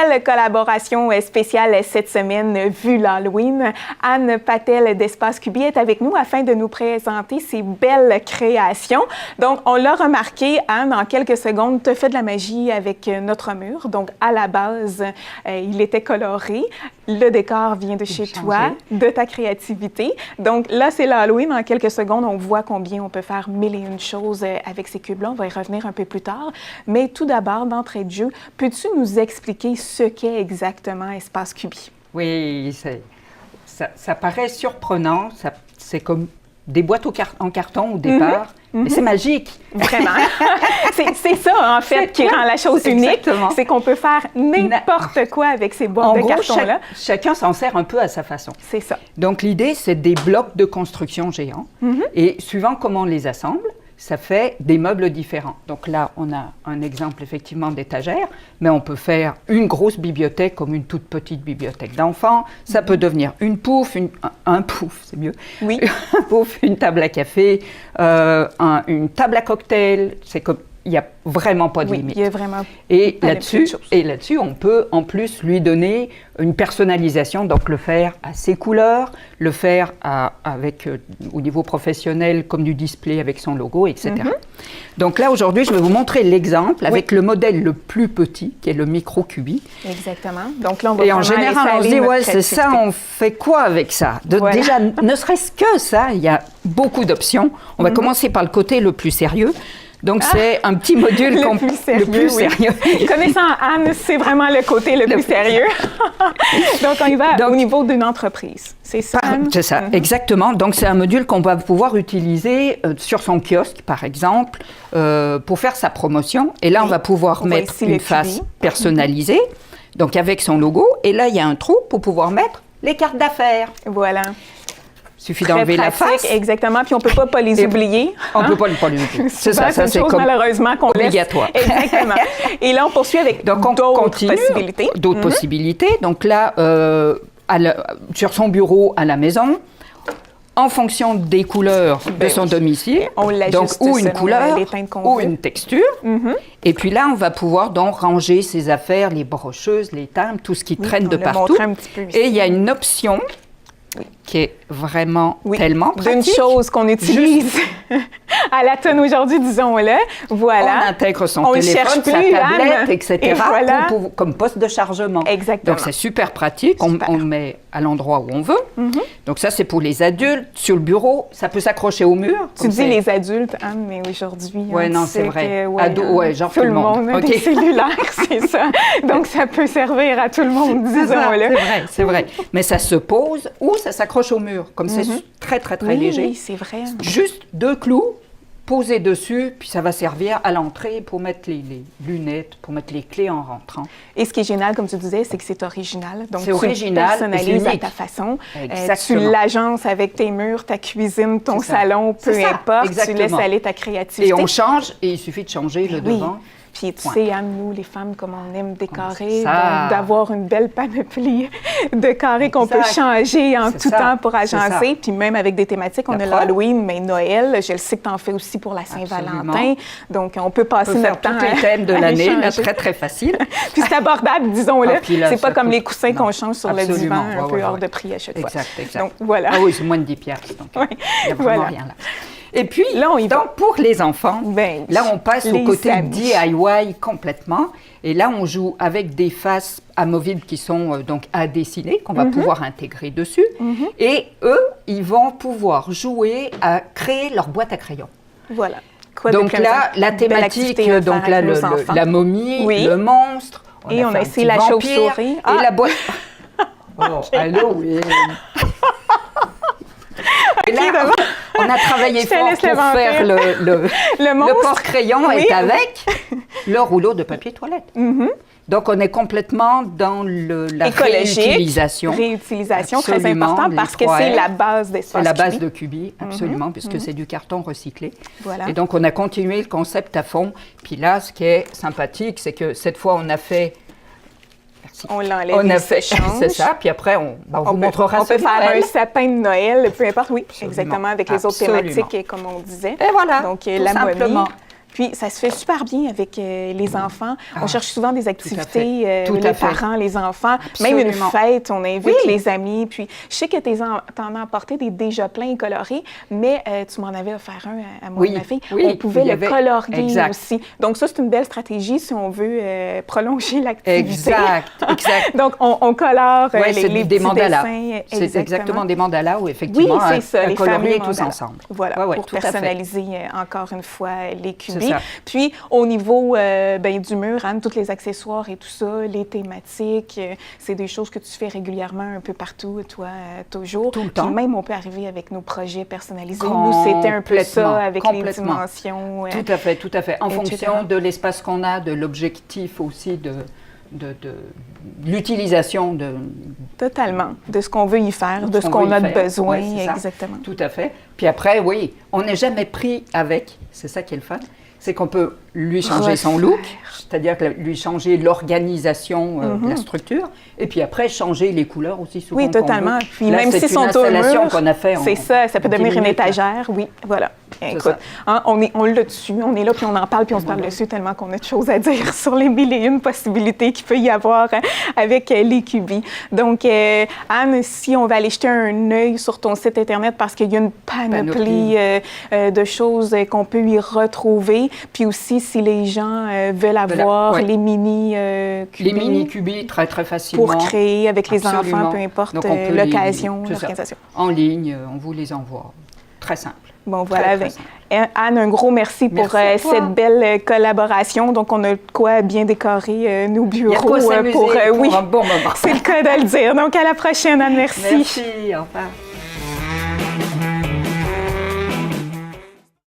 belle collaboration spéciale cette semaine, vu l'Halloween. Anne Patel d'Espace Cubi est avec nous afin de nous présenter ses belles créations. Donc, on l'a remarqué, Anne, en quelques secondes, tu as fait de la magie avec notre mur. Donc, à la base, il était coloré. Le décor vient de chez toi, de ta créativité. Donc, là, c'est l'Halloween. En quelques secondes, on voit combien on peut faire mille et une choses avec ces cubes-là. On va y revenir un peu plus tard. Mais tout d'abord, d'entrée de jeu, peux-tu nous expliquer ce qu'est exactement Espace Cubi? Oui, ça paraît surprenant. C'est comme des boîtes en carton au départ. Mais c'est magique. Vraiment. c'est ça, en fait, qui rend la chose unique. C'est qu'on peut faire n'importe quoi avec ces boîtes de carton-là. Chacun s'en sert un peu à sa façon. C'est ça. Donc, l'idée, c'est des blocs de construction géants. Et suivant comment on les assemble, ça fait des meubles différents. Donc là, on a un exemple effectivement d'étagère, mais on peut faire une grosse bibliothèque comme une toute petite bibliothèque d'enfants. Ça peut devenir une pouffe, un pouf, c'est mieux. Oui. Un pouf, une table à café, une table à cocktail. C'est comme il n'y a vraiment pas de limite. Il y a vraiment et là-dessus, on peut en plus lui donner une personnalisation, donc le faire à ses couleurs, le faire au niveau professionnel comme du display avec son logo, etc. Donc là, aujourd'hui, je vais vous montrer l'exemple avec le modèle le plus petit, qui est le micro-cubi. Exactement. Donc là, on va et en général, on se dit, ouais, c'est ça, on fait quoi avec ça? Déjà, ne serait-ce que ça, il y a beaucoup d'options. On va commencer par le côté le plus sérieux. Donc, c'est un petit module le plus sérieux. Connaissant Anne, c'est vraiment le côté le plus sérieux. Donc, on y va au niveau d'une entreprise. C'est ça, Anne? C'est ça, exactement. Donc, c'est un module qu'on va pouvoir utiliser sur son kiosque, par exemple, pour faire sa promotion. Et là, on va pouvoir mettre une face personnalisée, donc avec son logo. Et là, il y a un trou pour pouvoir mettre les cartes d'affaires. Voilà. Il suffit d'enlever la face. Exactement, puis on ne peut pas les oublier. On ne peut pas les oublier. C'est ça, c'est comme malheureusement qu'on obligatoire. Laisse. Exactement. Et là, on poursuit avec d'autres possibilités. D'autres possibilités. Donc là, sur son bureau à la maison, en fonction des couleurs de son domicile, donc ou une couleur ou une texture. Et puis là, on va pouvoir donc ranger ses affaires, les brocheuses, les timbres, tout ce qui traîne de partout. Et il y a une option qui est vraiment tellement pratique. D'une chose qu'on utilise à la tonne aujourd'hui, disons-le. Voilà. On intègre son téléphone, sa tablette, etc. Comme poste de chargement. Exactement. Donc, c'est super pratique. On le met à l'endroit où on veut. Donc, ça, c'est pour les adultes. Sur le bureau, ça peut s'accrocher au mur. Tu dis les adultes, Anne, mais aujourd'hui... Oui, non, c'est vrai. Genre tout le monde a des cellulaires, c'est ça. Donc, ça peut servir à tout le monde, disons-le. C'est vrai. Mais ça se pose ou ça s'accroche au mur. Comme c'est très, très, très léger. Oui, c'est vrai. Juste 2 clous posés dessus, puis ça va servir à l'entrée pour mettre les lunettes, pour mettre les clés en rentrant. Et ce qui est génial, comme tu disais, c'est que c'est original. Donc, c'est original, tu le personnalises à ta façon. Tu l'agences avec tes murs, ta cuisine, ton salon, peu importe. Tu laisses aller ta créativité. Et on change, et il suffit de changer le devant. Puis tu sais, Anne, nous, les femmes, comme on aime décorer, d'avoir une belle panoplie de carrés qu'on peut changer en tout temps pour agencer. Puis même avec des thématiques, on a l'Halloween, mais Noël, je le sais que tu en fais aussi pour la Saint-Valentin. Donc, on peut passer notre temps tous les thèmes de l'année, très, très facile. Puis c'est abordable, disons-le. C'est pas comme les coussins qu'on change sur le divan, un peu hors de prix à chaque fois. Exact. Donc, voilà. Ah oui, c'est moins de 10 piastres. Donc, il n'y a vraiment rien là. Et puis, là, pour les enfants, là, on passe au côté DIY complètement. Et là, on joue avec des faces amovibles qui sont donc à dessiner, qu'on va pouvoir intégrer dessus. Et eux, ils vont pouvoir jouer à créer leur boîte à crayons. Voilà. Donc là, la thématique, donc là, la momie, le monstre. Et on a essayé la chauve-souris. Et la boîte... Oh, allô, oui. Et là, on a travaillé fort pour faire le porte-crayon est avec le rouleau de papier toilette. Donc, on est complètement dans la réutilisation. Réutilisation, très important, parce que c'est la base d'Espace Cubi. C'est la base de Cubi, absolument, puisque c'est du carton recyclé. Voilà. Et donc, on a continué le concept à fond. Puis là, ce qui est sympathique, c'est que cette fois, on a fait... On l'enlève, c'est ça. Puis après, on vous montrera ça. On peut faire un sapin de Noël, peu importe, exactement, avec les autres thématiques, comme on disait. Et voilà, donc la momie, Puis, ça se fait super bien avec les enfants. On cherche souvent des activités, les parents, les enfants. Absolument. Même une fête, on invite les amis. Puis, je sais que t'en as apporté des déjà pleins et colorés, mais tu m'en avais offert un à moi et ma fille. On pouvait le colorier aussi. Donc, ça, c'est une belle stratégie si on veut prolonger l'activité. Exact. Donc, on colore les des petits mandalas. dessins. C'est exactement des mandalas où, effectivement, c'est ça, les colorier fameux tous ensemble. Voilà, pour personnaliser encore une fois les cubis. Puis, au niveau du mur, Anne, tous les accessoires et tout ça, les thématiques, c'est des choses que tu fais régulièrement un peu partout, toi, toujours. Tout le temps. Puis même, on peut arriver avec nos projets personnalisés. Nous, c'était un peu ça avec les dimensions. Tout à fait. En fonction de l'espace qu'on a, de l'objectif aussi de l'utilisation de... Totalement. De ce qu'on veut y faire, de ce qu'on a besoin. Exactement. Tout à fait. Puis après, oui, on n'est jamais pris avec, c'est ça qui est le fun, c'est qu'on peut lui changer son look, c'est-à-dire lui changer l'organisation de la structure, et puis après changer les couleurs aussi souvent. Oui, totalement. Puis là, même si son installation qu'on a fait. C'est ça peut devenir une étagère. Oui, voilà. Écoute, on l'a dessus, on est là, puis on en parle, puis on se parle dessus tellement qu'on a de choses à dire sur les mille et une possibilités qu'il peut y avoir avec les cubis. Donc, Anne, si on va aller jeter un œil sur ton site Internet, parce qu'il y a une panoplie de choses qu'on peut y retrouver, puis aussi si les gens veulent avoir les mini-cubis. Les mini-cubis, très, très facilement. Pour créer avec les enfants, peu importe l'occasion, l'organisation. En ligne, on vous les envoie. Très simple. Bon, voilà. Anne, un gros merci pour cette belle collaboration. Donc, on a quoi bien décorer nos bureaux. Il y a quoi s'amuser pour un bon moment. C'est le cas de le dire. Donc, à la prochaine, Anne. Merci. Merci. Au revoir.